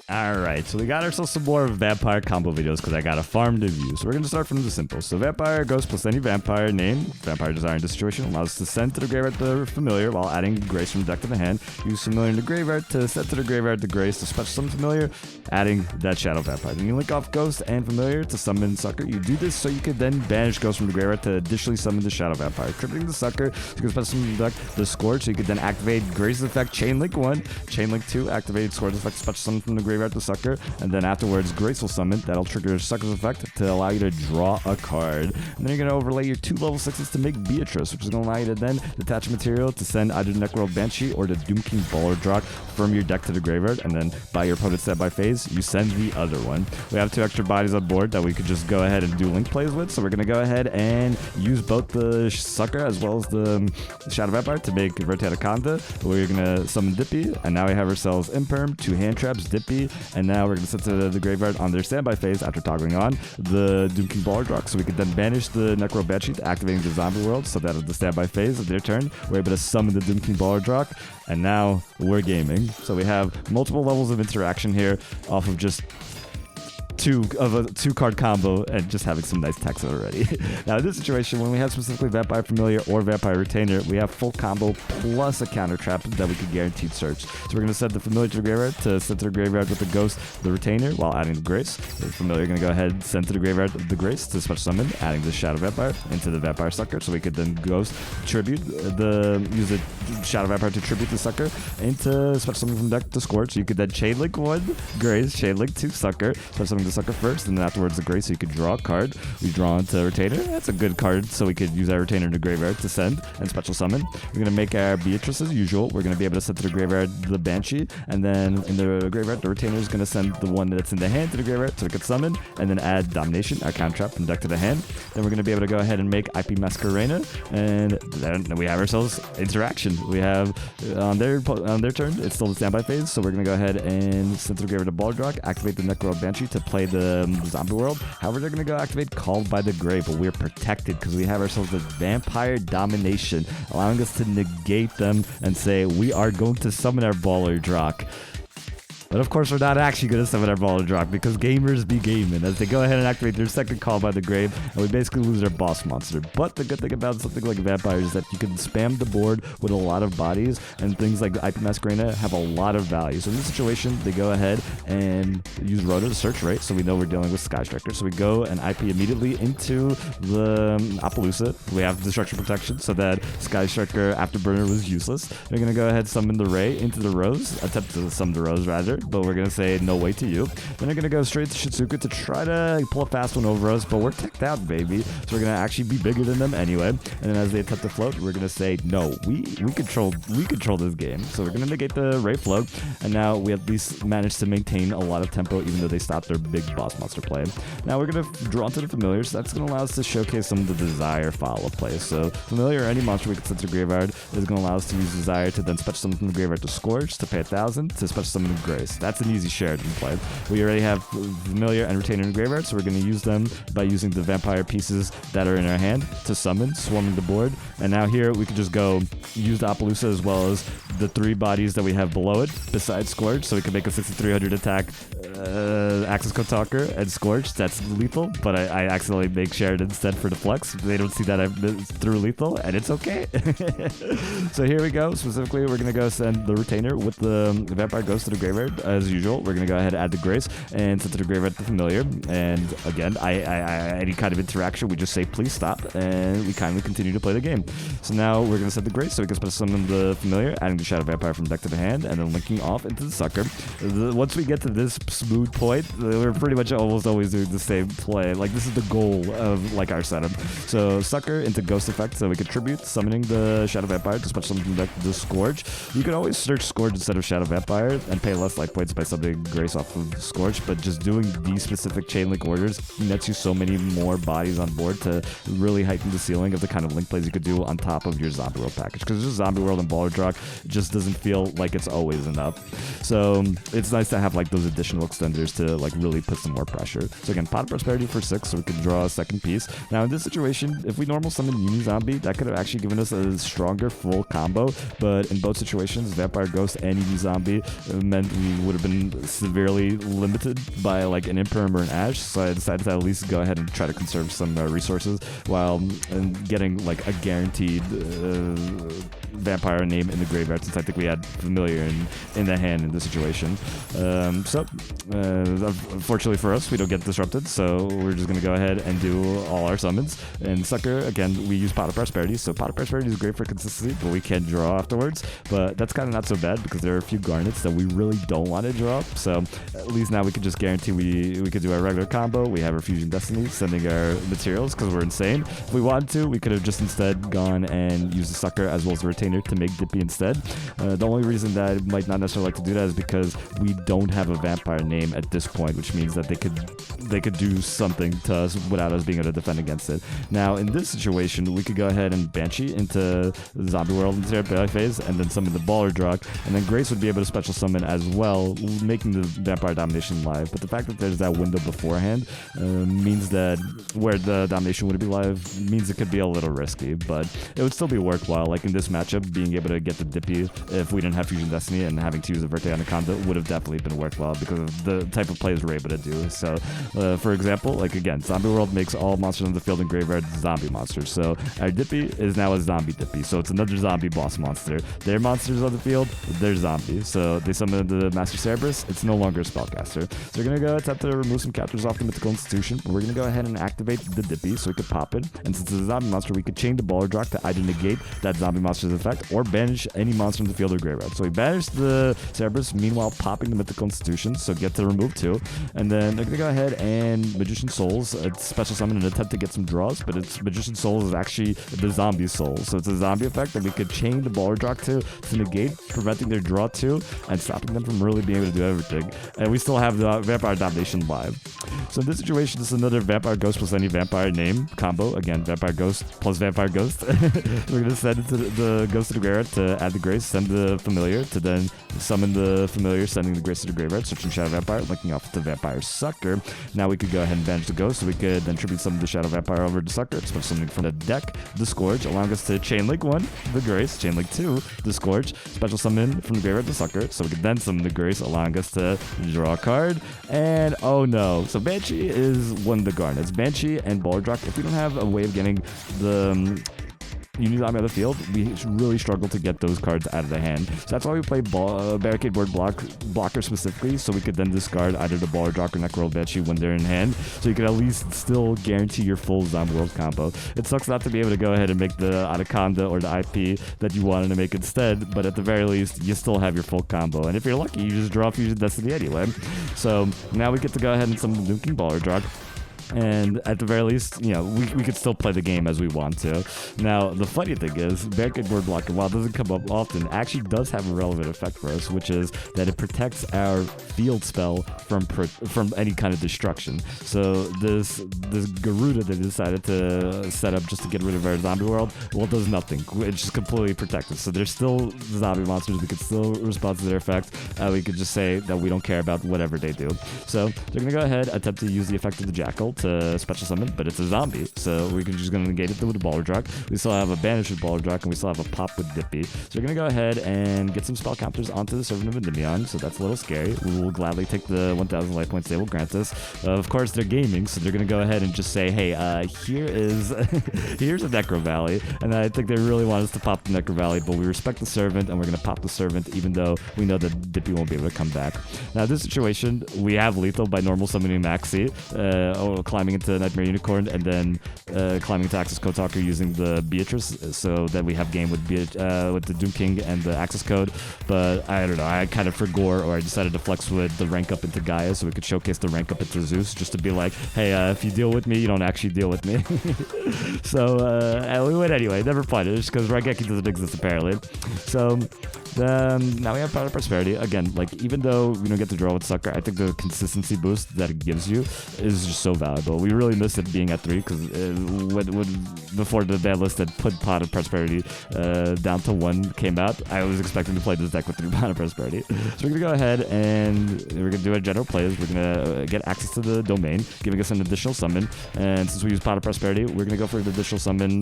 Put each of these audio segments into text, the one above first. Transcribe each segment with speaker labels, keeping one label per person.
Speaker 1: Alright, so we got ourselves some more vampire combo videos because I got a farm to view. So we're going to start from the simple. So vampire ghost plus any vampire name. Vampire desire in this situation allows us to send to the graveyard the familiar while adding grace from deck to the hand. Use familiar in the graveyard to send to the graveyard the grace to special summon familiar, adding that shadow vampire. Then you link off ghost and familiar to summon sucker. You do this so you can then banish ghost from the graveyard to additionally summon the shadow vampire. Tripping the sucker, you can special summon the deck the Scourge, so you can then activate grace's effect chain link 1, chain link 2, activate Scourge's effect special summon from the graveyard the sucker, and then afterwards grace will summon. That'll trigger sucker's effect to allow you to draw a card. And then you're going to overlay your 2 level 6s to make Beatrice, which is going to allow you to then detach a material to send either Necroworld Banshee or the Doomking Balerdroch from your deck to the graveyard, and then by your opponent's standby phase you send the other one. We have 2 extra bodies on board that we could just go ahead and do link plays with, so we're going to go ahead and use both the sucker as well as the shadow vampire to make Verte Anaconda. We're going to summon Dippy, and now we have ourselves Imperm, 2 hand traps, Dippy, and now we're going to send to the graveyard on their standby phase after toggling on the Doomking Balerdroch, so we can then banish the Necroworld Banshee to activating the zombie world, so that at the standby phase of their turn we're able to summon the Doomking Balerdroch, and now we're gaming. So we have multiple levels of interaction here off of just 2 card combo and just having some nice text already. Now in this situation, when we have specifically Vampire Familiar or Vampire Retainer, we have full combo plus a counter trap that we could guaranteed search. So we're going to send the Familiar to the graveyard to send to the graveyard with the Ghost, the Retainer, while adding the Grace. The Familiar going to go ahead and send to the graveyard the Grace to special summon, adding the Shadow Vampire into the Vampire Sucker, so we could then Ghost tribute use the Shadow Vampire to tribute the Sucker into special summon from deck to Scourge. So you could then chain link 1 Grace, chain link 2 Sucker, special summon the Sucker first, and then afterwards the Grace, so you could draw a card. We draw into Retainer. That's a good card, so we could use our Retainer in the graveyard to send and special summon. We're going to make our Beatrice as usual. We're going to be able to send to the graveyard the Banshee, and then in the graveyard the Retainer is going to send the one that's in the hand to the graveyard so we could summon, and then add Domination, our counter trap from deck to the hand. Then we're going to be able to go ahead and make IP Masquerena, and then we have ourselves interaction. We have on their turn, it's still the standby phase, so we're going to go ahead and send to the graveyard the Balerdroch, activate the Necroworld Banshee to play the zombie world. However, they're going to go activate Called by the Grave, but we're protected because we have ourselves the Vampire Domination, allowing us to negate them and say we are going to summon our Balerdroch. But of course, we're not actually going to summon our Balerdroch because gamers be gaming as they go ahead and activate their second Call by the Grave, and we basically lose our boss monster. But the good thing about something like Vampire is that you can spam the board with a lot of bodies, and things like IP Masquerena have a lot of value. So in this situation, they go ahead and use Rhoda to search, right? So we know we're dealing with Sky Striker. So we go and IP immediately into the Appaloosa. We have Destruction Protection so that Sky Striker Afterburner was useless. We're going to go ahead and summon the Ray into the Rose, attempt to summon the Rose rather, but we're going to say no way to you. Then we're going to go straight to Shizuka to try to pull a fast one over us, but we're teched out, baby. So we're going to actually be bigger than them anyway. And then as they attempt to float, we're going to say no, we control this game. So we're going to negate the Ray float, and now we at least managed to maintain a lot of tempo even though they stopped their big boss monster play. Now we're going to draw into the Familiar, so that's going to allow us to showcase some of the Desire follow plays. So Familiar or any monster we can send to the graveyard is going to allow us to use Desire to then special summon from the graveyard to Scourge, to pay 1,000, to special summon Grace. That's an easy shared play. We already have Familiar and Retainer in the graveyard, so we're going to use them by using the Vampire pieces that are in our hand to summon, swarming the board. And now here we can just go use the Appaloosa as well as the 3 bodies that we have below it besides Scourge, so we can make a 6,300 attack Access Code Talker and Scourge. That's lethal, but I accidentally make shared instead for the flex. They don't see that I threw lethal, and it's okay. So here we go. Specifically, we're going to go send the Retainer with the Vampire Ghost to the graveyard as usual. We're going to go ahead and add the Grace and send to the graveyard the Familiar. And again, any kind of interaction, we just say please stop, and we kindly continue to play the game. So now we're going to send the Grace so we can special summon the Familiar, adding the Shadow Vampire from deck to the hand, and then linking off into the Sucker. Once we get to this smooth point, we're pretty much almost always doing the same play. Like, this is the goal of like our setup. So Sucker into Ghost effect, so we could tribute summoning the Shadow Vampire to special summon from deck the Scourge. You can always search Scourge instead of Shadow Vampire and pay less life points by summoning Grace off of Scourge, but just doing these specific chain link orders nets you so many more bodies on board to really heighten the ceiling of the kind of link plays you could do on top of your Zombie World package, because just Zombie World and Balerdroch just doesn't feel like it's always enough. So it's nice to have like like those additional extenders to like really put some more pressure. So again, Pot of Prosperity for 6, so we can draw a second piece. Now in this situation, if we normal summon Uni-Zombie, that could have actually given us a stronger full combo, but in both situations, Vampire Ghost and Uni-Zombie meant we would have been severely limited by like an Imperm or an Ash, so I decided to at least go ahead and try to conserve some resources while getting like a guaranteed vampire name in the graveyard, since I think we had Familiar in the hand in this situation. Unfortunately for us, we don't get disrupted, so we're just going to go ahead and do all our summons. And Sucker, again, we use Pot of Prosperity, so Pot of Prosperity is great for consistency, but we can draw afterwards. But that's kind of not so bad because there are a few garnets that we really don't want to draw, so at least now we can just guarantee we could do our regular combo. We have our Fusion Destiny, sending our materials because we're insane. If we wanted to, we could have just instead gone and used the Sucker as well as the Retainer to make Dippy instead. The only reason that I might not necessarily like to do that is because we don't have a vampire name at this point, which means that they could do something to us without us being able to defend against it. Now in this situation, we could go ahead and Banshee into the Zombie World into their belly phase, and then summon the Balerdroch, and then Grace would be able to special summon as well, making the Vampire Domination live. But the fact that there's that window beforehand means that where the Domination would be live means it could be a little risky, but it would still be worthwhile. Like in this matchup, being able to get the Dippy if we didn't have Fusion Destiny and having to use the Verte Anaconda would have definitely been worthwhile because of the type of plays we're able to do. So for example, like again, Zombie World makes all monsters on the field and graveyard zombie monsters. So our Dippy is now a zombie Dippy, so it's another zombie boss monster. Their monsters on the field, they're zombies. So they summon the Master Cerberus, it's no longer a spellcaster. So we're gonna go attempt to remove some counters off the Mythical Institution, but we're gonna go ahead and activate the Dippy so we could pop it. And since it's a zombie monster, we could chain the Balerdroch to either negate that zombie monster's effect or banish any monster in the field or graveyard. So we banish the Cerberus, meanwhile popping the Mythical Institution, so get to remove 2. And then they're gonna go ahead and Magician Souls, it's special summon and attempt to get some draws, but it's Magician Souls is actually the zombie soul. So it's a zombie effect that we could chain the Balerdroch to negate, preventing their draw 2 and stopping them from really being able to do everything. And we still have the Vampire Domination live. So in this situation, this is another Vampire Ghost plus any vampire name combo. Again, Vampire Ghost plus Vampire Ghost. We're gonna send it to the Ghost to the graveyard to add the Grace, send the Familiar to then summon the Familiar, sending the Grace to the graveyard, searching Shadow Vampire, linking off the Vampire Sucker. Now we could go ahead and banish the Ghost, so we could then tribute summon the Shadow Vampire over to Sucker, special something from the deck, the Scourge, allowing us to chain link 1, the Grace, chain link 2, the Scourge, special summon from the graveyard the Sucker, so we could then summon the Grace, allowing us to draw a card. And oh no, so Banshee is one of the garnets. Banshee and Balerdroch, if we don't have a way of getting the Uni-Zombie on the field, we really struggle to get those cards out of the hand. So that's why we play Barricade Board Blocker specifically, so we could then discard either the Balerdroch or Necroworld Banshee when they're in hand, so you can at least still guarantee your full Zombie World combo. It sucks not to be able to go ahead and make the Anaconda or the IP that you wanted to make instead, but at the very least, you still have your full combo. And if you're lucky, you just draw Fusion Destiny anyway. So now we get to go ahead and summon the Doomking Balerdroch. And at the very least, you know, we could still play the game as we want to. Now, the funny thing is, Barricade Board Blocker, while it doesn't come up often, actually does have a relevant effect for us, which is that it protects our field spell from any kind of destruction. So this Garuda that they decided to set up just to get rid of our Zombie World, well, it does nothing. It's just completely protected. So there's still zombie monsters. We could still respond to their effect. We could just say that we don't care about whatever they do. So they're going to go ahead, attempt to use the effect of the Jackal to special summon, but it's a zombie, so we're just going to negate it with the Balerdroch. We still have a banish with Balerdroch, and we still have a pop with Dippy. So we're going to go ahead and get some spell counters onto the Servant of Endymion, so that's a little scary. We will gladly take the 1,000 life points they will grant us. Of course, they're gaming, so they're going to go ahead and just say, hey, here's a Necro Valley, and I think they really want us to pop the Necro Valley, but we respect the Servant, and we're going to pop the Servant, even though we know that Dippy won't be able to come back. Now, this situation, we have lethal by normal summoning Maxi, climbing into Nightmare Unicorn, and then climbing into Access Code Talker using the Beatrice, so that we have game with the Doom King and the Access Code. But I don't know, I kind of forgot, or I decided to flex with the rank up into Gaia, so we could showcase the rank up into Zeus, just to be like, hey, if you deal with me, you don't actually deal with me. So we went anyway, never played it, just because Raigeki doesn't exist apparently. So Now we have Pot of Prosperity. Again, like, even though we don't get to draw with Sucker, I think the consistency boost that it gives you is just so valuable. We really missed it being at 3 because before the ban list that put Pot of Prosperity down to 1 came out, I was expecting to play this deck with 3 Pot of Prosperity. So we're going to go ahead and we're going to do our general plays. We're going to get access to the domain, giving us an additional summon. And since we use Pot of Prosperity, we're going to go for the additional summon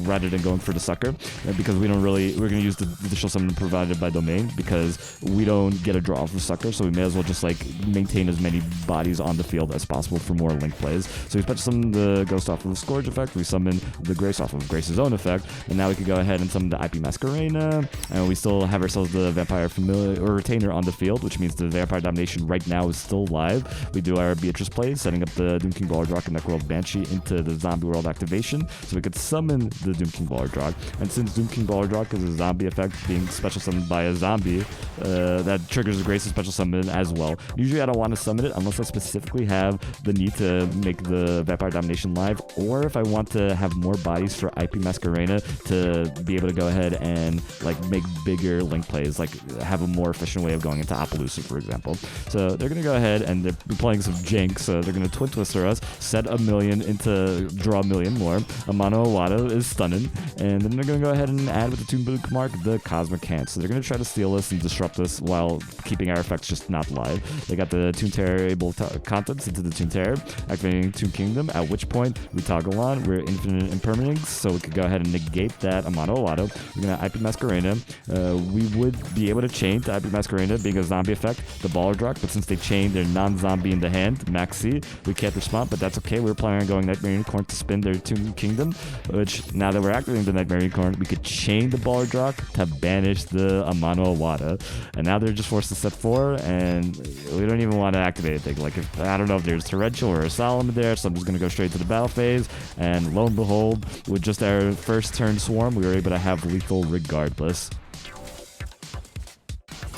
Speaker 1: rather than going for the Sucker, because we're going to use the additional summon provided by domain because we don't get a draw off of Sucker, so we may as well just like maintain as many bodies on the field as possible for more link plays. So we special summon the Ghost off of the Scourge effect, we summon the Grace off of Grace's own effect, and now we can go ahead and summon the IP Masquerena, and we still have ourselves the Vampire Familiar or Retainer on the field, which means the Vampire Domination right now is still live. We do our Beatrice play, setting up the Doomking Balerdroch and Necroworld Banshee into the Zombie World activation, so we could summon the Doomking Balerdroch. And since Doomking Balerdroch is a zombie effect being special summoned by a zombie, that triggers the Grace's special summon as well. Usually I don't want to summon it unless I specifically have the need to make the Vampire Domination live, or if I want to have more bodies for IP Masquerena to be able to go ahead and like make bigger link plays, like have a more efficient way of going into Appaloosa, for example. So they're going to go ahead and they're playing some jank, so they're going to Twin Twister us, set a million into draw a million more. Amano Awada is stunning, and then they're going to go ahead and add with the Toon Book mark the Cosmic Hand. So they're going to try to steal us and disrupt us while keeping our effects just not live. They got the Toon Terror-able contents into the Toon Terror, activating Toon Kingdom, at which point we toggle on, we're infinite impermanence, so we could go ahead and negate that Amano Awada. We're going to IP Masquerena. We would be able to chain to IP Masquerena, being a zombie effect, the Balerdroch, but since they chained their non-zombie in the hand, Maxi, we can't respond, but that's okay. We were planning on going Nightmare Unicorn to spin their Toon Kingdom, which now that we're activating the Nightmare Unicorn, we could chain the Balerdroch to banish the Amano Awada. And now they're just forced to set 4, and we don't even want to activate anything. Like, if I don't know if there's Torrential or a Solomon there, so I'm just going to go straight to the battle phase, and lo and behold, with just our first turn swarm, we were able to have lethal regardless.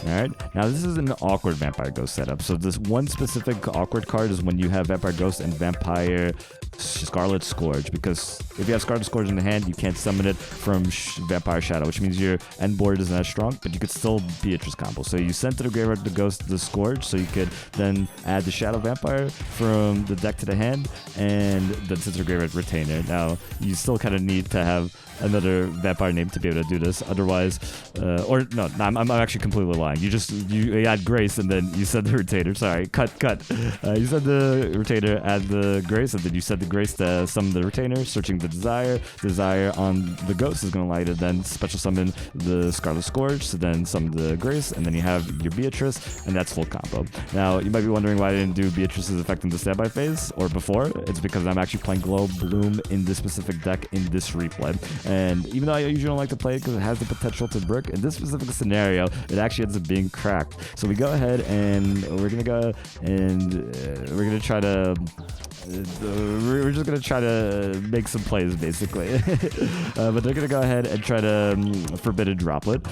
Speaker 1: Alright, now this is an awkward Vampire Ghost setup. So this one specific awkward card is when you have Vampire Ghost and Vampire Scarlet Scourge, because if you have Scarlet Scourge in the hand, you can't summon it from Vampire Shadow, which means your end board isn't as strong, but you could still Beatrice combo. So you send to the graveyard the Ghost, the Scourge, so you could then add the Shadow Vampire from the deck to the hand, and then send to the graveyard Retainer. Now, you still kind of need to have another vampire name to be able to do this, otherwise, I'm actually completely lying. You add Grace and then you said the Retainer. Sorry, cut. You said the Retainer, add the Grace, and then you said the Grace to summon the Retainer, searching the Desire on the Ghost is going to allow you to then special summon the Scarlet Scourge, to then summon the Grace, and then you have your Beatrice, and that's full combo. Now, you might be wondering why I didn't do Beatrice's effect in the standby phase, or before. It's because I'm actually playing Glow Bloom in this specific deck in this replay. And even though I usually don't like to play it because it has the potential to brick, in this specific scenario, it actually ends up being cracked. So we go ahead and we're going to go and we're going to try to... we're just going to try to make some plays, basically. But they're going to go ahead and try to Forbidden Droplet,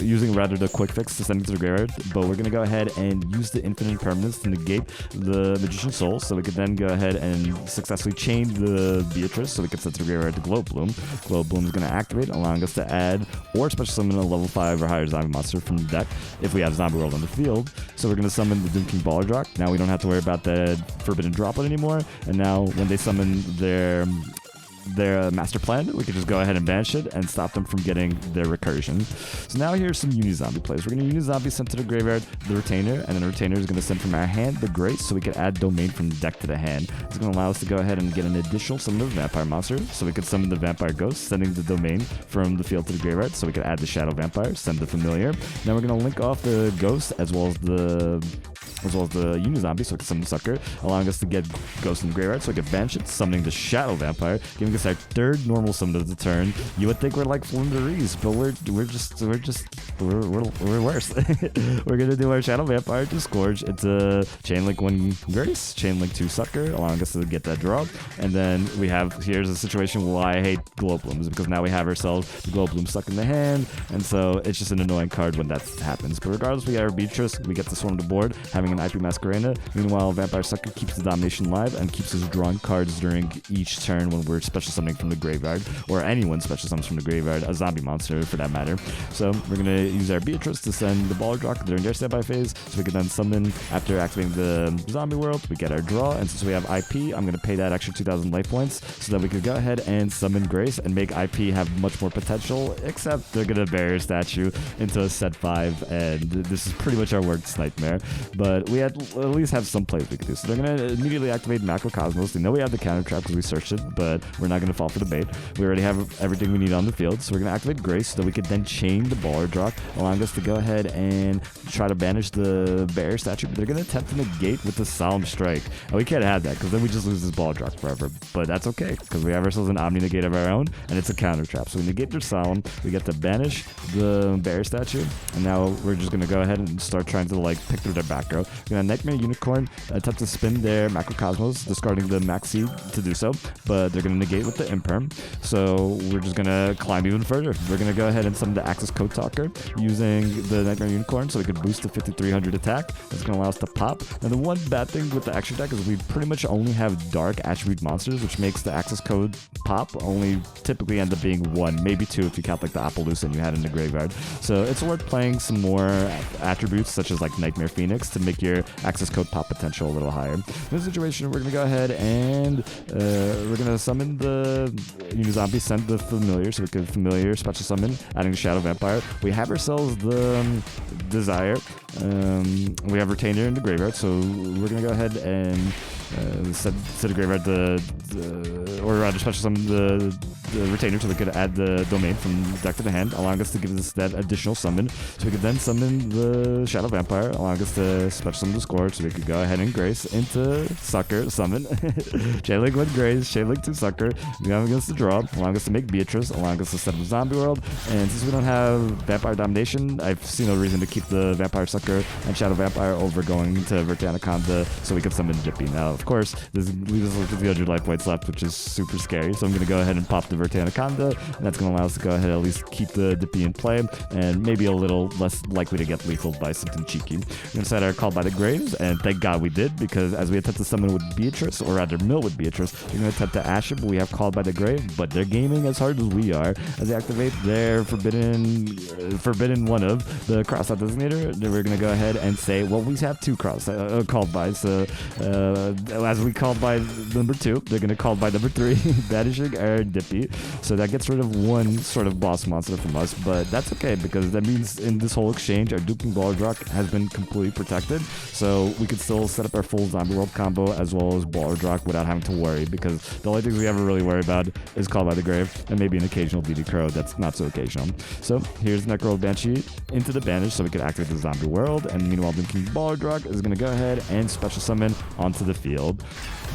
Speaker 1: using rather the Quick Fix to send it to the graveyard. But we're going to go ahead and use the Infinite Impermanence to negate the Magician's Soul, so we could then go ahead and successfully chain the Beatrice, so we could send to the graveyard the Glow Bloom. Glow Bloom is going to activate, allowing us to add or special summon a level 5 or higher zombie monster from the deck if we have Zombie World on the field. So we're going to summon the Doomking Balerdroch. Now we don't have to worry about the Forbidden Droplet anymore, and now when they summon their master plan, we can just go ahead and banish it and stop them from getting their recursion. So now here's some Uni-Zombie plays. We're going to Uni-Zombie send to the graveyard the Retainer, and then the Retainer is going to send from our hand the Grace, so we can add Domain from the deck to the hand. It's going to allow us to go ahead and get an additional summon of Vampire monster, so we can summon the Vampire Ghost, sending the Domain from the field to the graveyard, so we can add the Shadow Vampire, send the Familiar. Now we're going to link off the Ghost as well as the Uni-Zombie, so we can summon the Sucker, allowing us to get Ghost in the graveyard, so we can banish it, summoning the Shadow Vampire, giving us our third normal summon of the turn. You would think we're like Flinderies, but we're worse. We're gonna do our Shadow Vampire to Scourge. It's a Chainlink 1 Grace, Chainlink 2 Sucker, allowing us to get that draw. And then here's a situation why I hate Glow Blooms, because now we have ourselves the Glow Bloom stuck in the hand, and so it's just an annoying card when that happens. But regardless, we got our Beatrice, we get to swarm the board, having activating an IP Masquerena. Meanwhile, Vampire Sucker keeps the Domination live and keeps us drawing cards during each turn when we're special summoning from the graveyard, or anyone special summons from the graveyard, a zombie monster for that matter. So we're going to use our Beatrice to send the Balerdroch during their standby phase, so we can then summon after activating the zombie world. We get our draw, and since we have IP, I'm going to pay that extra 2,000 life points so that we could go ahead and summon Grace and make IP have much more potential, except they're going to barrier statue into a set 5, and this is pretty much our worst nightmare. But we at least have some plays we can do. So they're going to immediately activate Macrocosmos. They know we have the counter trap because we searched it, but we're not going to fall for the bait. We already have everything we need on the field, so we're going to activate Grace so that we could then chain the Balerdroch, allowing us to go ahead and try to banish the barrier statue. But they're going to attempt to negate with the Solemn Strike. And we can't have that because then we just lose this Balerdroch forever. But that's okay because we have ourselves an Omni Negate of our own, and it's a counter trap. So we negate their Solemn, we get to banish the barrier statue, and now we're just going to go ahead and start trying to like pick through their back row. We're going to Nightmare Unicorn, attempt to spin their Macrocosmos, discarding the Maxi to do so, but they're going to negate with the Imperm. So we're just going to climb even further. We're going to go ahead and summon the Axis Code Talker using the Nightmare Unicorn so we could boost to 5,300 attack. That's going to allow us to pop. And the one bad thing with the extra deck is we pretty much only have dark attribute monsters, which makes the Axis Code pop only typically end up being 1, maybe 2 if you count like the Appaloosa you had in the graveyard. So it's worth playing some more attributes such as like Nightmare Phoenix to make your Axis Code pop potential a little higher. In this situation, we're going to go ahead and we're going to summon the Uni-Zombie, send the Familiar so we can Familiar special summon, adding the Shadow Vampire. We have ourselves the Desire. We have Retainer in the graveyard, so we're going to go ahead and set to the graveyard or rather special summon the Retainer so we could add the Domain from deck to the hand, allowing us to give us that additional summon. So we could then summon the Shadow Vampire, allowing us to special summon the Scourge so we could go ahead and Grace into Sucker, summon. Chainlink with Grace, Chainlink to Sucker, allowing us to draw, allowing us to make Beatrice, allowing us to set up Zombie World. And since we don't have Vampire Domination, I've seen no reason to keep the Vampire Sucker and Shadow Vampire over going to Verte Anaconda so we could summon Dippy. Now, of course, this leaves us with 300 life points left, which is super scary. So I'm going to go ahead and pop the Verte Anaconda, and that's going to allow us to go ahead and at least keep the Dippy in play, and maybe a little less likely to get lethal by something cheeky. We're going to set our Call by the Graves, and thank God we did, because as we attempt to summon with Beatrice, or rather mill with Beatrice, we're going to attempt to Ash it, but we have Called by the Grave, but they're gaming as hard as we are. As they activate their forbidden one of the Crossout Designator, then we're going to go ahead and say, well, we have 2 called by, so as we called by number 2, they're going to call by number 3, banishing our Dippy. So that gets rid of one sort of boss monster from us, but that's okay because that means in this whole exchange, our Doomking Balerdroch has been completely protected. So we could still set up our full Zombie World combo as well as Balerdroch without having to worry, because the only things we ever really worry about is Call by the Grave and maybe an occasional DD Crow that's not so occasional. So here's Necroworld Banshee into the banish so we could activate the Zombie World, and meanwhile Doomking Balerdroch is going to go ahead and special summon onto the field.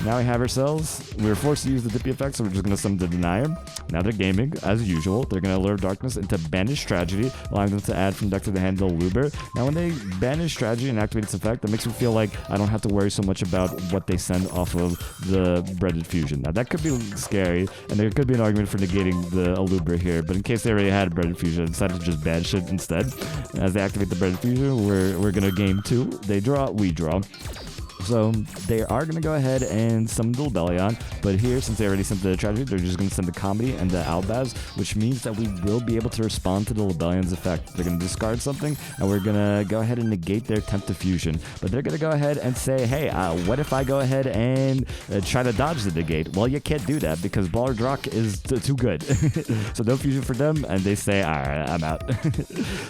Speaker 1: Now we have ourselves, we were forced to use the Dippy effect, so we're just going to summon the Denier. Now they're gaming, as usual. They're going to Lure of Darkness into Banish Tragedy, allowing them to add from deck to the hand the Luber. Now when they banish Tragedy and activate its effect, that makes me feel like I don't have to worry so much about what they send off of the Breaded Fusion. Now that could be scary, and there could be an argument for negating the Aluber here, but in case they already had Breaded Fusion, I decided to just banish it instead. As they activate the Breaded Fusion, we're going to game 2. They draw, we draw. So they are going to go ahead and summon the Lebellion, but here, since they already sent the Tragedy, they're just going to send the Comedy and the Albaz, which means that we will be able to respond to the Lebellion's effect. They're going to discard something, and we're going to go ahead and negate their Attempt to Fusion. But they're going to go ahead and say, hey, what if I go ahead and try to dodge the negate? Well, you can't do that because Balerdroch is too good. So no fusion for them, and they say, all right, I'm out.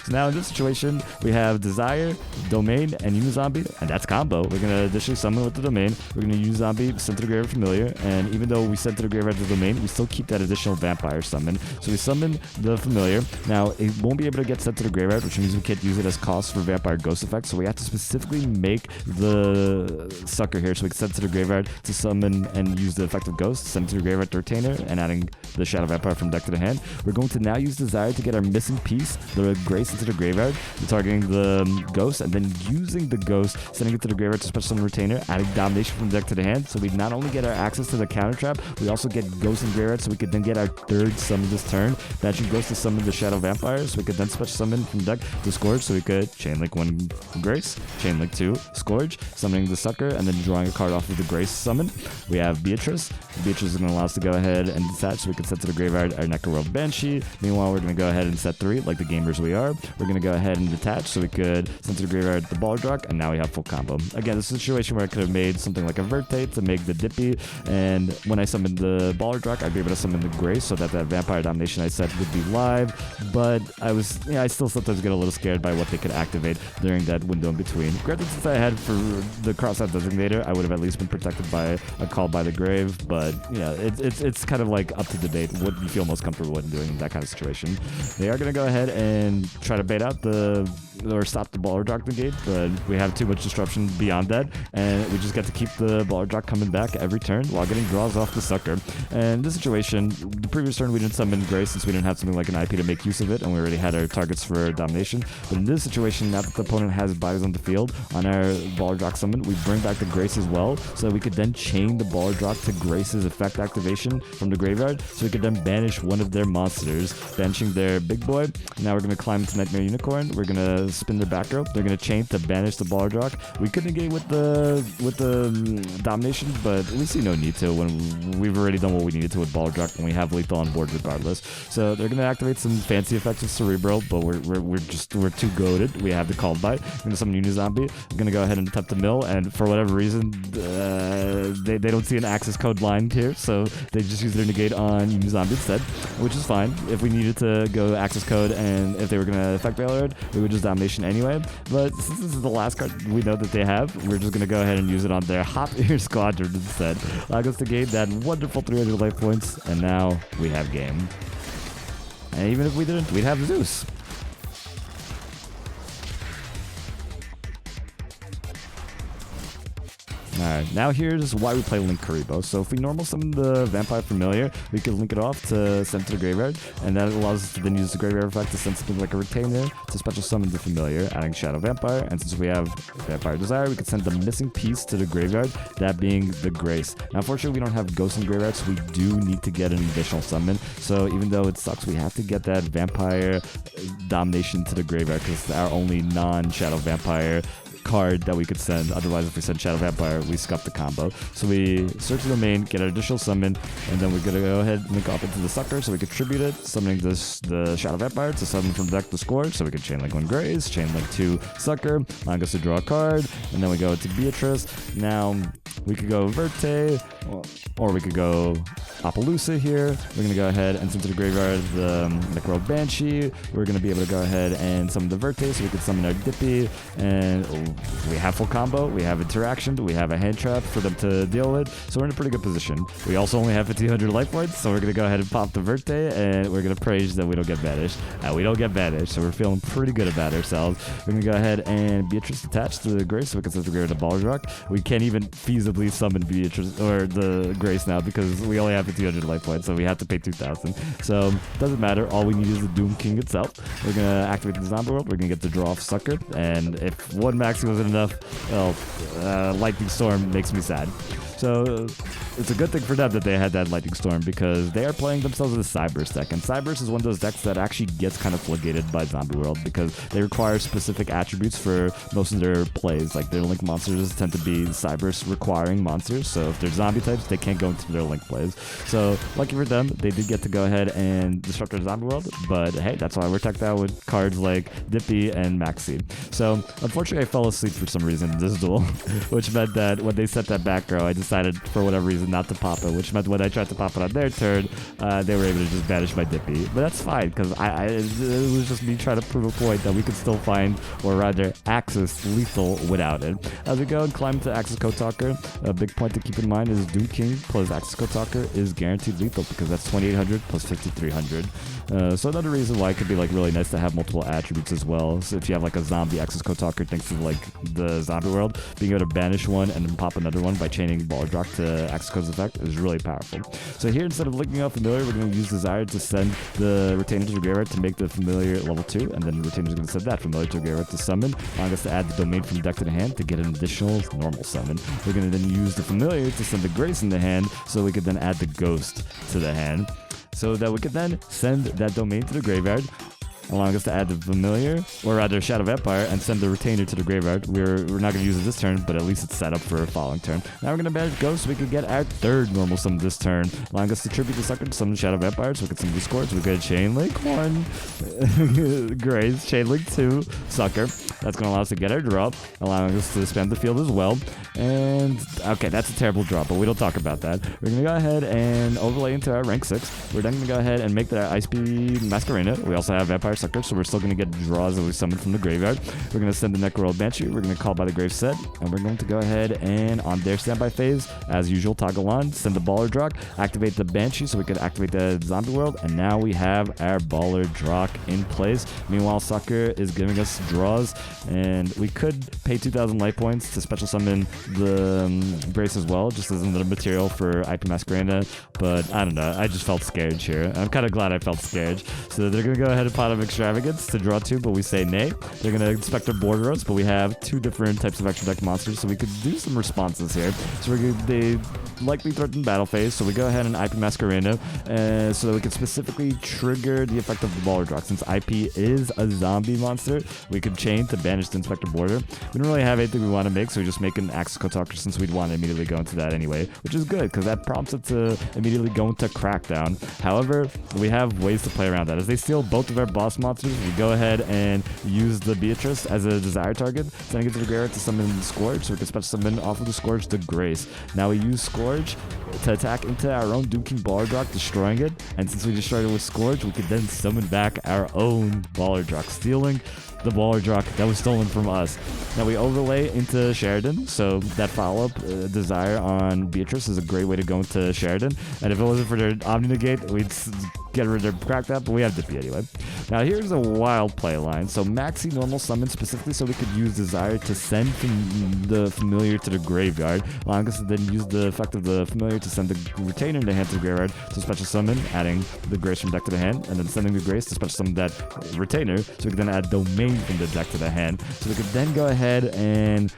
Speaker 1: So now in this situation, we have Desire, Domain, and Uni-Zombie, and that's combo. We're going to summon with the Domain. We're going to use Zombie, send to the graveyard Familiar, and even though we sent to the graveyard the Domain, we still keep that additional Vampire summon. So we summon the Familiar. Now, it won't be able to get sent to the graveyard, which means we can't use it as cost for Vampire Ghost effects, so we have to specifically make the Sucker here, so we can send to the graveyard to summon and use the effect of Ghost, send to the graveyard to Retainer, and adding the Shadow Vampire from deck to the hand. We're going to now use Desire to get our missing piece, the Grace, into the graveyard, targeting the Ghost, and then using the Ghost, sending it to the graveyard to special summon Retainer, adding Domination from deck to the hand, so we not only get our access to the counter trap. We also get Ghost and Greyrat, so we could then get our third summon this turn. Banshee Ghost to summon the Shadow Vampire, so we could then special summon from deck the Scourge, so we could Chain Link 1 Grace, Chain Link 2 Scourge, summoning the Sucker, and then drawing a card off of the Grace summon. We have Beatrice. Beatrice is going to allow us to go ahead and detach, so we can set to the graveyard our Necroworld Banshee. Meanwhile, we're going to go ahead and set 3, like the gamers we are. We're going to go ahead and detach, so we could send to the graveyard the Balerdroch, and now we have full combo. Again, this is a situation where I could have made something like a Verte to make the Dippy, and when I summoned the Balerdroch, I'd be able to summon the Grace so that Vampire Domination I set would be live, but I still sometimes get a little scared by what they could activate during that window in between. Granted, since I had for the Crossout Designator, I would have at least been protected by a Call by the Grave, but yeah, it's kind of like up to debate what you feel most comfortable with doing in that kind of situation. They are going to go ahead and try to bait out or stop the Balerdroch negate, but we have too much disruption beyond that, and we just get to keep the Balerdroch coming back every turn while getting draws off the Sucker. And in this situation, the previous turn we didn't summon Grace since we didn't have something like an IP to make use of it, and we already had our targets for Domination. But in this situation, now that the opponent has bodies on the field, on our Balerdroch summon, we bring back the Grace as well, so that we could then chain the Balerdroch to Grace's effect activation from the graveyard, so we could then banish one of their monsters, banishing their big boy. Now we're going to climb into Nightmare Unicorn. We're going to spin their back row. They're going to chain to banish the Balerdroch. We could negate with the Domination, but we see no need to when we've already done what we needed to with Balerdroch, and we have lethal on board regardless. So they're going to activate some fancy effects with Cerebral, but we're too goated. We have the Called By. We're going to summon Uni-Zombie. We're going to go ahead and attempt to mill, and for whatever reason, they don't see an access code line here, so they just use their negate on Uni-Zombie instead, which is fine. If we needed to go access code, and if they were going to effect Balerd, we would just Domination anyway. But since this is the last card we know that they have, we're just going to go ahead and use it on their Hop Ear Squadron instead. Allow us to gain that wonderful 300 life points, and now we have game. And even if we didn't, we'd have Zeus. Alright, now here's why we play Link Karibo. So if we normal summon the Vampire Familiar, we can link it off to send to the graveyard, and that allows us to then use the graveyard effect to send something like a Retainer to special summon the Familiar, adding Shadow Vampire, and since we have Vampire Desire, we can send the missing piece to the graveyard, that being the Grace. Now unfortunately we don't have Ghost in Graveyard, so we do need to get an additional summon, so even though it sucks, we have to get that Vampire Domination to the graveyard, because it's our only non-Shadow Vampire card that we could send. Otherwise, if we send Shadow Vampire, we scuff the combo. So we search the domain, get an additional summon, and then we're gonna go ahead and link off into the Sucker so we can tribute it, summoning the Shadow Vampire to summon from deck the Scourge, so we can chain link 1 Grace, chain link 2 Sucker, allowing us to draw a card, and then we go to Beatrice. Now we could go Verte, or we could go Appaloosa here. We're going to go ahead and send to the graveyard the Necroworld Banshee. We're going to be able to go ahead and summon the Verte so we can summon our Dippy, and we have full combo, we have interaction, we have a hand trap for them to deal with, so we're in a pretty good position. We also only have 1500 life points, so we're going to go ahead and pop the Verte, and we're going to praise that we don't get banished. We don't get banished, so we're feeling pretty good about ourselves. We're going to go ahead and Beatrice attached to the Grace so we can send the graveyard to Balerdroch. We can't even feasibly summon Beatrice or the Grace now because we only have 1500 life points, so we have to pay 2000. So doesn't matter, all we need is the Doom King itself. We're going to activate the Zombie World, we're going to get the draw off Sucker, and if one maxi wasn't enough, well, Lightning Storm makes me sad. So it's a good thing for them that they had that Lightning Storm because they are playing themselves in the Cyberse deck, and Cyberse is one of those decks that actually gets kind of floodgated by Zombie World because they require specific attributes for most of their plays. Like their Link monsters tend to be Cyberse requiring monsters, so if they're zombie types, they can't go into their Link plays. So lucky for them, they did get to go ahead and disrupt their Zombie World, but hey, that's why we're teched out with cards like Dippy and Maxi. So unfortunately I fell asleep for some reason in this duel, which meant that when they set that back row, I decided for whatever reason not to pop it, which meant when I tried to pop it on their turn, they were able to just banish my Dippy. But that's fine, because it was just me trying to prove a point that we could still find, or rather access lethal without it. As we go and climb to Access Code Talker, a big point to keep in mind is Doom King plus Access Code Talker is guaranteed lethal because that's 2800 plus 5300. So another reason why it could be like really nice to have multiple attributes as well. So if you have like a zombie Access Code Talker, thanks to like the Zombie World, being able to banish one and then pop another one by chaining Balerdroch to Access code's effect is really powerful. So here, instead of linking up familiar, we're going to use desire to send the retainer to the graveyard to make the familiar level 2, and then the retainer is going to send that familiar to the graveyard to summon, allowing us to add the domain from deck to the hand to get an additional normal summon. We're going to then use the familiar to send the grace in the hand, so we could then add the ghost to the hand, so that we could then send that domain to the graveyard, allowing us to add the familiar, or rather Shadow Vampire, and send the retainer to the graveyard. We're not going to use it this turn, but at least it's set up for a following turn. Now we're going to banish Ghost so we can get our third normal summon this turn, allowing us to tribute the sucker to summon Shadow Vampire, so we can summon the Scourge. We get Chain Link 1, Grace, Chain Link 2, Sucker. That's going to allow us to get our drop, allowing us to spam the field as well. And, okay, that's a terrible drop, but we don't talk about that. We're going to go ahead and overlay into our rank 6. We're then going to go ahead and make the Ice Speed Masquerena. We also have Vampire Sucker, so we're still going to get draws that we summon from the graveyard. We're going to send the Necroworld Banshee. We're going to call by the grave set, and we're going to go ahead and on their standby phase, as usual, toggle on, send the Balerdroch, activate the Banshee so we could activate the Zombie World, and now we have our Balerdroch in place. Meanwhile, Sucker is giving us draws, and we could pay 2,000 life points to special summon the Brace as well, just as another material for IP Masquerena, but I don't know. I just felt scared here. I'm kind of glad I felt scared. So they're going to go ahead and pot of Extravagance to draw 2, but we say nay. They're going to Inspector Border us, but we have 2 different types of extra deck monsters, so we could do some responses here. So they likely threaten battle phase, so we go ahead and IP Masquerena, so that we can specifically trigger the effect of the Balerdroch. Since IP is a zombie monster, we could chain to banish the Inspector Border. We don't really have anything we want to make, so we just make an Axis Talker since we'd want to immediately go into that anyway, which is good because that prompts it to immediately go into Crackdown. However, we have ways to play around that. As they steal both of our boss monsters, we go ahead and use the Beatrice as a desire target, sending it to the graveyard to summon Scourge, so we can special summon off of the Scourge the Grace. Now we use Scourge to attack into our own Doomking Balerdroch, destroying it, and since we destroyed it with Scourge, we could then summon back our own Balerdroch, stealing the Balerdroch that was stolen from us. Now we overlay into Sheridan, so that follow-up desire on Beatrice is a great way to go into Sheridan, and if it wasn't for their Omni Negate, we'd get rid of their Crackdown, but we have Dippy anyway. Now here's a wild play line. So maxi normal summon specifically so we could use desire to send the familiar to the graveyard, allowing us to then use the effect of the familiar to send the retainer in the hand to the graveyard to special summon, adding the grace from deck to the hand, and then sending the grace to special summon that retainer, so we can then add domain from the deck to the hand. So we could then go ahead and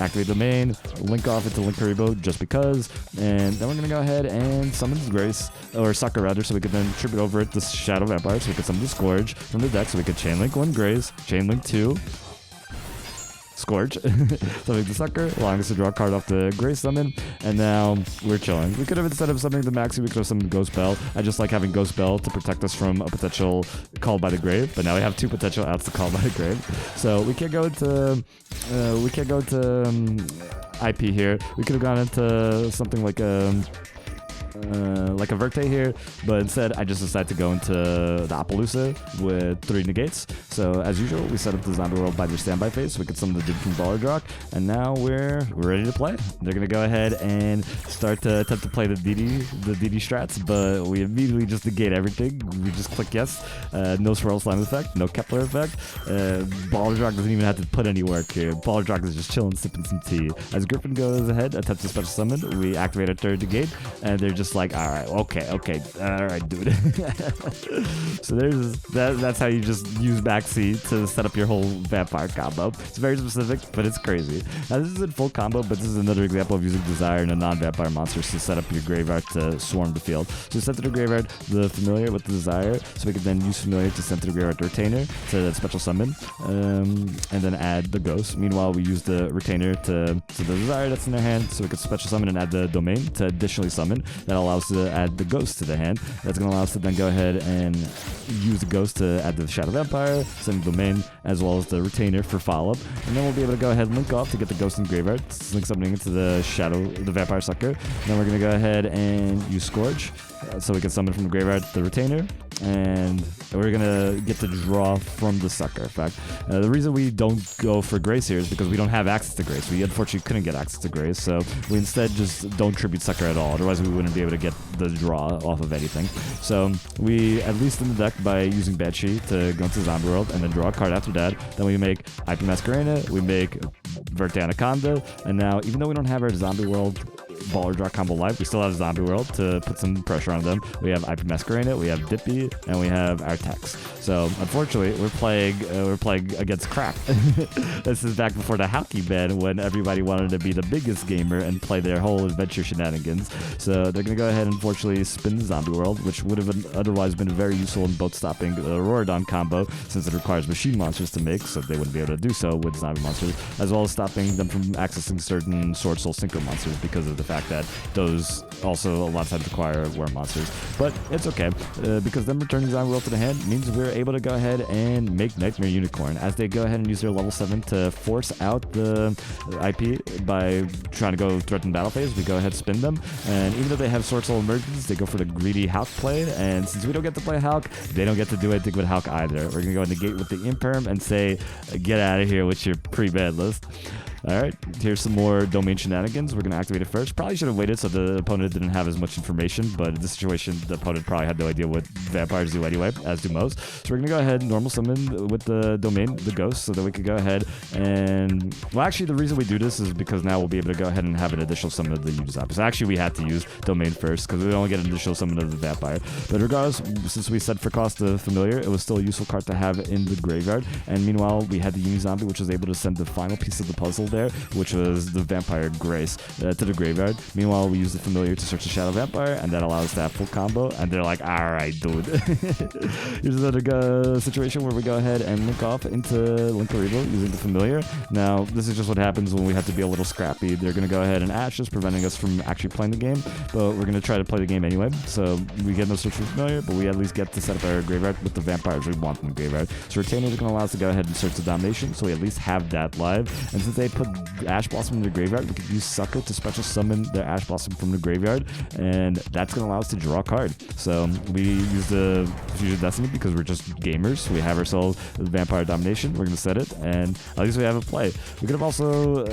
Speaker 1: activate domain, link off into Link Karibo just because, and then we're going to go ahead and summon Grace, or Sucker rather, so we could then tribute over it to Shadow Vampire, so we could summon the Scourge from the deck, so we could chain link 1 Grace, chain link 2 Scourge, summoning the Sucker, allowing us to draw a card off the Grace summon, and now we're chilling. We could have, instead of summoning the Maxi, we could have summoned Ghost Bell. I just like having Ghost Bell to protect us from a potential call by the grave, but now we have 2 potential outs to call by the grave. So we can't go into IP here. We could have gone into something like a Verte here, but instead I just decided to go into the Appaloosa with 3 negates. So as usual, we set up the Zombie World by their standby phase so we could summon the Doomking Balerdroch, and now we're ready to play. They're gonna go ahead and start to attempt to play the DD strats, but we immediately just negate everything. We just click yes. No Swirl Slime effect, no Kepler effect. Balerdroch doesn't even have to put any work here. Balerdroch is just chilling, sipping some tea. As Griffin goes ahead, attempts to special summon, we activate our 3rd negate, and they're just like, all right, okay, all right, dude. So that's how you just use Maxi to set up your whole vampire combo. It's very specific, but it's crazy. Now this isn't full combo, but this is another example of using desire and a non-vampire monster to set up your graveyard to swarm the field. So set to the graveyard the familiar with the desire, so we can then use familiar to send to the graveyard the retainer to special summon, and then add the ghost. Meanwhile, we use the retainer to the desire that's in their hand, so we can special summon and add the domain to additionally summon. That allows us to add the ghost to the hand. That's going to allow us to then go ahead and use the ghost to add the Shadow Vampire, send the domain, as well as the retainer for follow-up. And then we'll be able to go ahead and link off to get the ghost in graveyard, link something into the Vampire Sucker. And then we're going to go ahead and use Scourge, so we can summon from the graveyard the retainer, and we're gonna get to draw from the Sucker effect. The reason we don't go for Grace here is because we don't have access to Grace. We unfortunately couldn't get access to Grace, so we instead just don't tribute Sucker at all. Otherwise we wouldn't be able to get the draw off of anything. So we at least in the deck by using Banshee to go into Zombie World and then draw a card after that. Then we make IP Masquerena, we make Verte Anaconda, and now even though we don't have our Zombie World Balerdroch combo live. We still have Zombie World to put some pressure on them. We have IP Masquerena, we have Dippy, and we have our techs. So unfortunately, we're playing against crack. This is back before the Hauki ban, when everybody wanted to be the biggest gamer and play their whole adventure shenanigans. So they're gonna go ahead and unfortunately spin the Zombie World, which would have otherwise been very useful in both stopping the Auroradon combo, since it requires machine monsters to make, so they wouldn't be able to do so with zombie monsters, as well as stopping them from accessing certain Sword Soul Synchro monsters because of the fact that those also a lot of times require worm monsters. But it's okay, because them returning Zombie World to the hand means we're able to go ahead and make Nightmare Unicorn, as they go ahead and use their level 7 to force out the IP by trying to go threaten battle phase. We go ahead, spin them, and even though they have Sword Soul Emergence, they go for the greedy Hulk play, and since we don't get to play Hulk, they don't get to do anything with Hulk either. We're gonna go negate with the Imperm and say, get out of here with your pre-ban list. Alright, here's some more domain shenanigans. We're going to activate it first. Probably should have waited so the opponent didn't have as much information, but in this situation, the opponent probably had no idea what vampires do anyway, as do most. So we're going to go ahead and normal summon with the domain, the ghost, so that we could go ahead and... Well, actually, the reason we do this is because now we'll be able to go ahead and have an additional summon of the Uni-Zombie. So actually, we had to use domain first, because we only get an additional summon of the vampire. But regardless, since we said for cost the familiar, it was still a useful card to have in the graveyard. And meanwhile, we had the Uni-Zombie, which was able to send the final piece of the puzzle there, which was the Vampire Grace to the graveyard. Meanwhile, we use the familiar to search the Shadow Vampire, and that allows us to have full combo. And they're like, alright, dude. Here's another situation where we go ahead and link off into Linkaribo using the familiar. Now, this is just what happens when we have to be a little scrappy. They're going to go ahead and Ash us, preventing us from actually playing the game, but we're going to try to play the game anyway. So we get no search for familiar, but we at least get to set up our graveyard with the vampires we want in the graveyard. So Retainers are going to allow us to go ahead and search the Domination, so we at least have that live. And since they put Ash Blossom in the graveyard, we could use Sucker to special summon their Ash Blossom from the graveyard, and that's going to allow us to draw a card. So we use the Fusion Destiny because we're just gamers. We have ourselves the Vampire Domination. We're going to set it, and at least we have a play. We could have also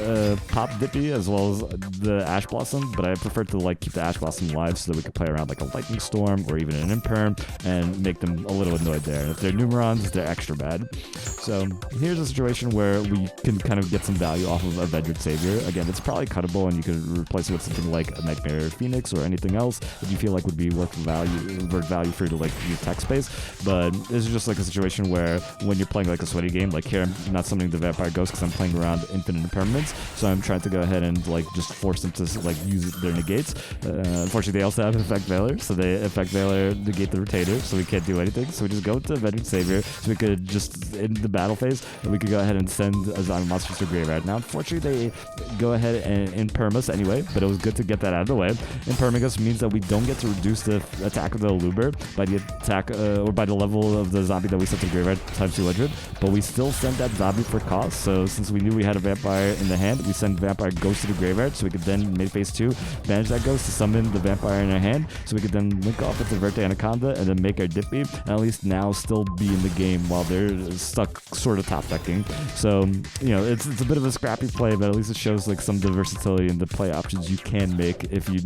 Speaker 1: popped Dippy as well as the Ash Blossom, but I prefer to keep the Ash Blossom live so that we could play around like a Lightning Storm or even an Imperm and make them a little annoyed there. If they're Numerons, they're extra bad. So here's a situation where we can kind of get some value off of Avendread Savior. Again, it's probably cuttable, and you could replace it with something like a Nightmare Phoenix or anything else that you feel like would be worth value for you to your tech space. But this is just like a situation where when you're playing like a sweaty game, like here I'm not summoning the Vampire Ghost because I'm playing around infinite impermanence, so I'm trying to go ahead and just force them to use their negates. Unfortunately, they also have Effect Veiler, so they Effect Veiler negate the Retainer, so we can't do anything. So we just go to Avenged Savior, so we could just in the battle phase, we could go ahead and send a zombie monster to graveyard. Now, unfortunately, they go ahead and imperm us anyway, but it was good to get that out of the way. Imperming us means that we don't get to reduce the attack of the Luber by the attack or by the level of the zombie that we set to graveyard times 200, but we still send that zombie for cost. So since we knew we had a vampire in the hand, we send Vampire Ghost to the graveyard, so we could then mid phase 2 manage that ghost to summon the vampire in our hand, so we could then link off with the Verte Anaconda and then make our Dippy, and at least now still be in the game while they're stuck sort of top decking. So it's a bit of a scrappy play, but at least it shows some of the versatility and the play options you can make if you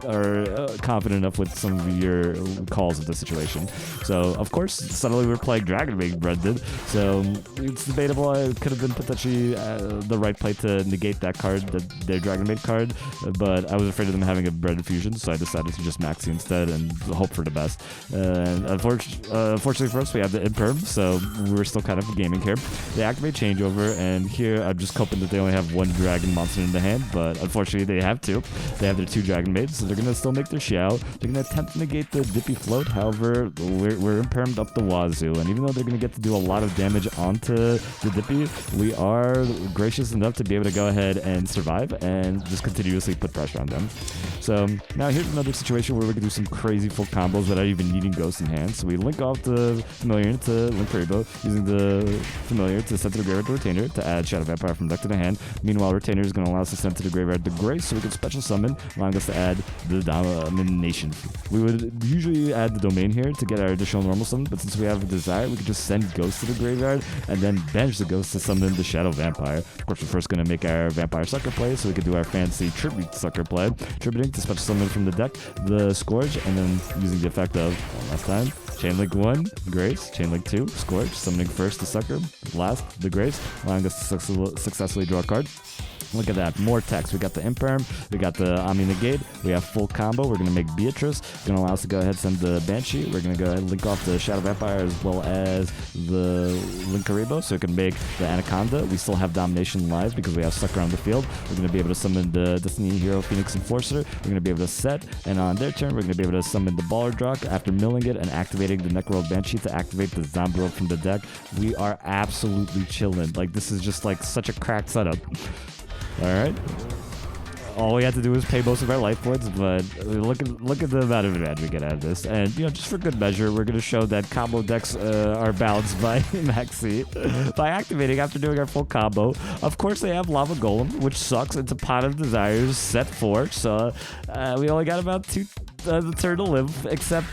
Speaker 1: are confident enough with some of your calls of the situation. So of course suddenly we're playing Dragon Maid Brendan, so it's debatable. It could have been potentially the right play to negate that card, their Dragon Maid card, but I was afraid of them having a Brendan Fusion, so I decided to just Maxi instead and hope for the best. And unfortunately for us, we have the Imperm, so we're still kind of gaming here. They activate Changeover, and here I'm just hoping that they only have one Dragon monster in the hand, but unfortunately they have two. They have their two Dragon Maids, so they're going to still make their Xiao. They're going to attempt to negate the Dippy Float, however, we're Impermed up the wazoo, and even though they're going to get to do a lot of damage onto the Dippy, we are gracious enough to be able to go ahead and survive and just continuously put pressure on them. So now here's another situation where we can do some crazy full combos without even needing Ghost in hand. So we link off the Familiar to Linkaribo, using the Familiar to send to the graveyard the Retainer to add Shadow Vampire from deck to the hand. Meanwhile, Retainer is going to allow us to send to the graveyard the Grace, so we can special summon, allowing us to add the Domination. We would usually add the Domain here to get our additional normal summon, but since we have a desire, we could just send Ghost to the graveyard and then banish the Ghost to summon the Shadow Vampire. Of course, we're first going to make our Vampire Sucker play, so we can do our fancy Tribute Sucker play, tributing to special summon from the deck the Scourge, and then using the effect of, one last time, Chainlink 1, Grace, Chainlink 2, Scourge, summoning first the Sucker, last the Grace, allowing us to successfully draw a card. Look at that, more text. We got the Imperm, we got the Omni Negate, we have full combo. We're gonna make Beatrice, gonna allow us to go ahead and send the Banshee. We're gonna go ahead and link off the Shadow Vampire as well as the Linkaribo, so it can make the Anaconda. We still have Domination live because we have Sucker on the field. We're gonna be able to summon the Destiny Hero Phoenix Enforcer. We're gonna be able to set, and on their turn, we're gonna be able to summon the Balerdroch after milling it and activating the Necroworld Banshee to activate the Zombie World from the deck. We are absolutely chilling. Like, this is just like such a cracked setup. Alright. All we have to do is pay most of our life points, but look at the amount of advantage we get out of this. And, you know, just for good measure, we're going to show that combo decks are balanced by Maxi by activating after doing our full combo. Of course, they have Lava Golem, which sucks. It's a Pot of Desires set 4, so we only got about the turn to live, except